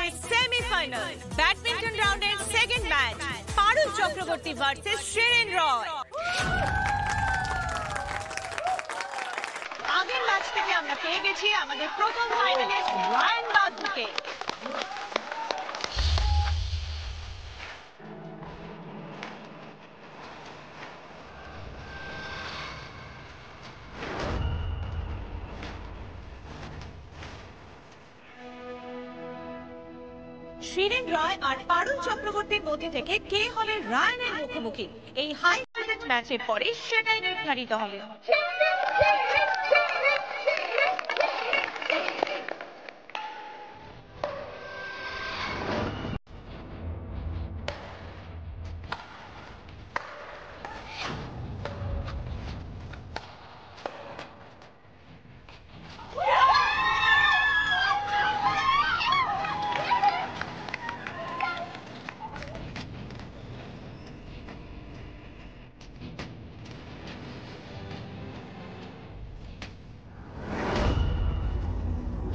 ফাইনালসের semifinal badminton রাউন্ডের second match পারুল Chakraborty versus Shirin রয়। আগের match থেকে আমরা পেয়ে গেছি আমাদের প্রথম ফাইনালিস্ট রায়ান বাদুকে। শিরিন রয় আর পারুল চক্রবর্তীর মধ্যে থেকে কে হবে রায়ানের মুখোমুখি এই হাই ভোল্টেজ ম্যাচের পরে সেটাই নির্ধারিত হবে।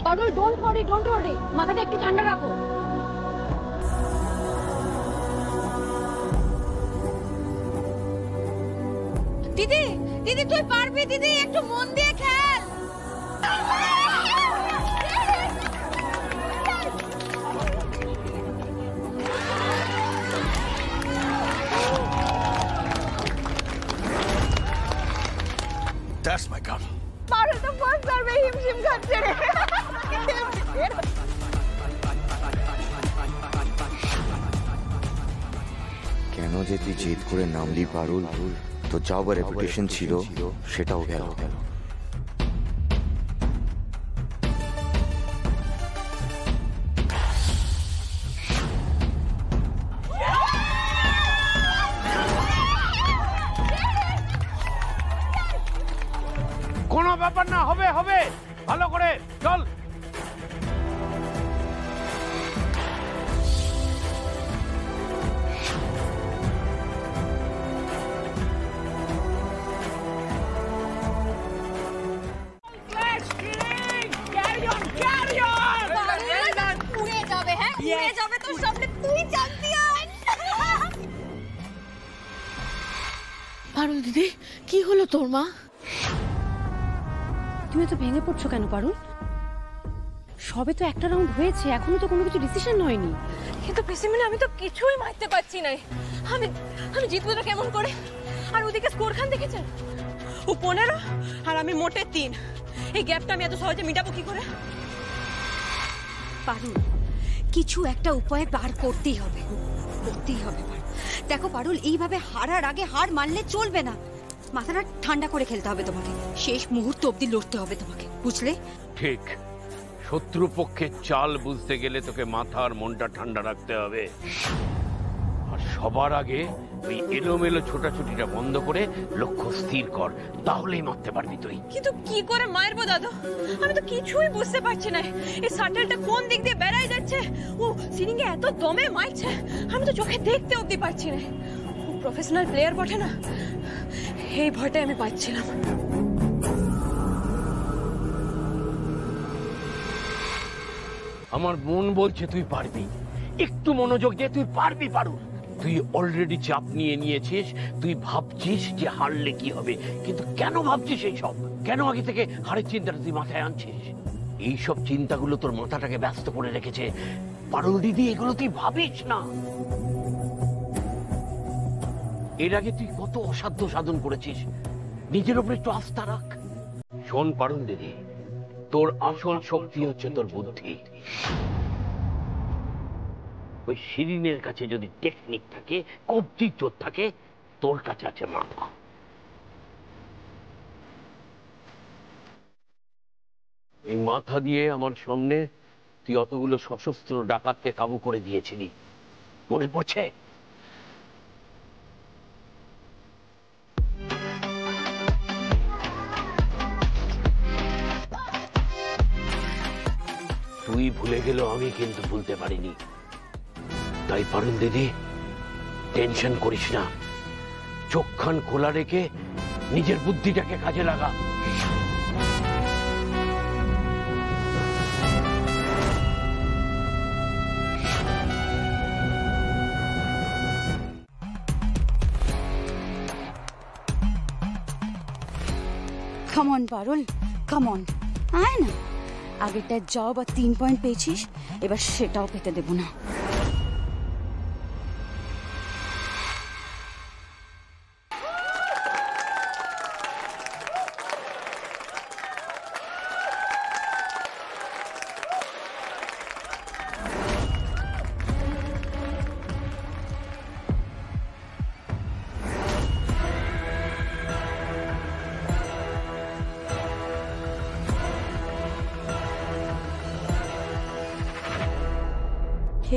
পারুল, ডোন্ট ওয়ারি, মাথাটা একটু ঠান্ডা রাখো। দিদি দিদি তুই পারবি, দিদি একটু মন দিয়ে খেল। That's my gun. পারুল তো ফার্স্ট সার্ভে হিমশিম খাচ্ছে রে। কেন যে তুই জেদ করে নামলি পারুল, তো যাও বা রেপুটেশন ছিল সেটাও গেল। কোনো ব্যাপার না, হবে হবে, ভালো করে চল। পারুল দিদি, কি হলো তোর মা? তুমি তো ভেঙে পড়ছো কেন পারুল? সবে তো একটা রাউন্ড হয়েছে, এখনো তো কোনো কিছু ডিসিশন হয়নি। কিন্তু পিসিমণি, আমি তো কিছুই মারতে পারছি না। আমি জিতবো তো কেমন করে? আর ওদিকে স্কোর খান দেখেছেন, ও 15 আর আমি মোটে 3। এই গ্যাপটা আমি এত সহজে মিটাবো কি করে? পারুল, কিছু একটা উপায় বার করতেই হবে। দেখো পারুল, এইভাবে হারার আগে হার মানলে চলবে না। মাথাটা ঠান্ডা করে খেলতে হবে তোমাকে, শেষ মুহূর্ত অবধি লড়তে হবে তোমাকে, বুঝলে? ঠিক, শত্রুপক্ষের চাল বুঝতে গেলে তোকে মাথা আর মনটা ঠান্ডা রাখতে হবে। আর সবার আগে ওই এলোমেলো ছোটাছুটিটা বন্ধ করে লক্ষ্য স্থির কর, তাহলেই মারতে পারবি তুই। কিন্তু কি করে মারবো দাদু? আমি তো কিছুই বুঝতে পারছি না। এই শাটলটা কোন দিক দিয়ে বেড়াই যাচ্ছে, ও সিনিংয়ে এত দমে মারছে, আমি তো চোখে দেখতে অবধি পারছি না। ও প্রফেশনাল প্লেয়ার বটে না, এই ভয়টাই আমি পাচ্ছিলাম। আমার মন বলছে তুই পারবি, একটু মনোযোগ দিয়ে তুই পারবি পারুল। তুই অলরেডি চাপ নিয়ে নিয়েছিস, তুই ভাবছিস যে হারলে কি হবে, কিন্তু কেন ভাবছিস এইসব? কেন আগে থেকে হারের চিন্তাটা তুই মাথায় আনছিস? এইসব চিন্তাগুলো তোর মাথাটাকে ব্যস্ত করে রেখেছে পারুল দিদি, এগুলো তুই ভাবিস না। এর আগে তুই কত অসাধ্য সাধন করেছিস, নিজের উপর একটু আস্থা রাখ। শোন পারুল দিদি, তোর আসল শক্তি হচ্ছে তোর বুদ্ধি। ওই শিরিনের কাছে যদি টেকনিক থাকে, কবজির জোর থাকে, তোর কাছে আছে মাথা। এই মাথা দিয়ে আমার সামনে তুই অতগুলো সশস্ত্র ডাকাতকে কাবু করে দিয়েছিলি, মনে পড়ছে? তুই ভুলে গেল, আমি কিন্তু ভুলতে পারিনি। তাই পারুল দিদি, টেনশন করিস না, চোখখান খোলা রেখে নিজের বুদ্ধিটাকে কাজে লাগা। Come on Parul, come on, আয় না। আগেরটা জব আর 3 পয়েন্ট পেয়েছিস, এবার সেটাও পেতে দেব না।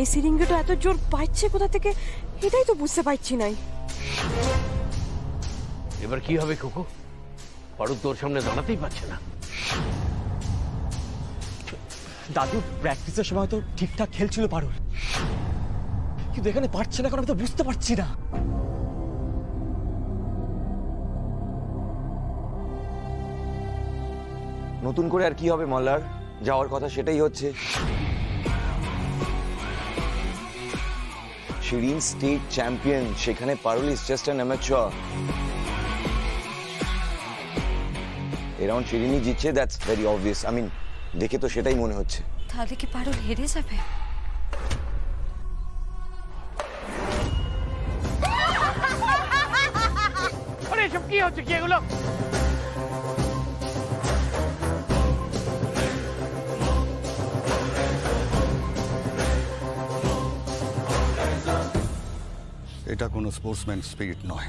এই সিরিঞ্জটা এত জোর পাচ্ছে কোথা থেকে, এটাই তো বুঝতে পারছি না। এবার কি হবে খোকো? পারুল তোর সামনে দাঁড়াতেই পারছে না। দাদু প্র্যাকটিসের সময় তো ঠিকঠাক খেলছিল পারুল, কিন্তু এখানে পারছে না, কারণ আমি তো বুঝতে পারছি না। নতুন করে আর কি হবে মল্লার? যাওয়ার কথা সেটাই হচ্ছে। শিরিন স্টেট চ্যাম্পিয়ন, সেখানে Parul is just an amateur. Around শিরিনই জিতছে, that's very obvious. I mean, দেখে তো সেটাই মনে হচ্ছে। তাহলে কি পারুল হেরে যাবে? আরে এসব কি হচ্ছে, কি এগুলো? এটা কোনো স্পোর্টসম্যান স্পিরিট নয়।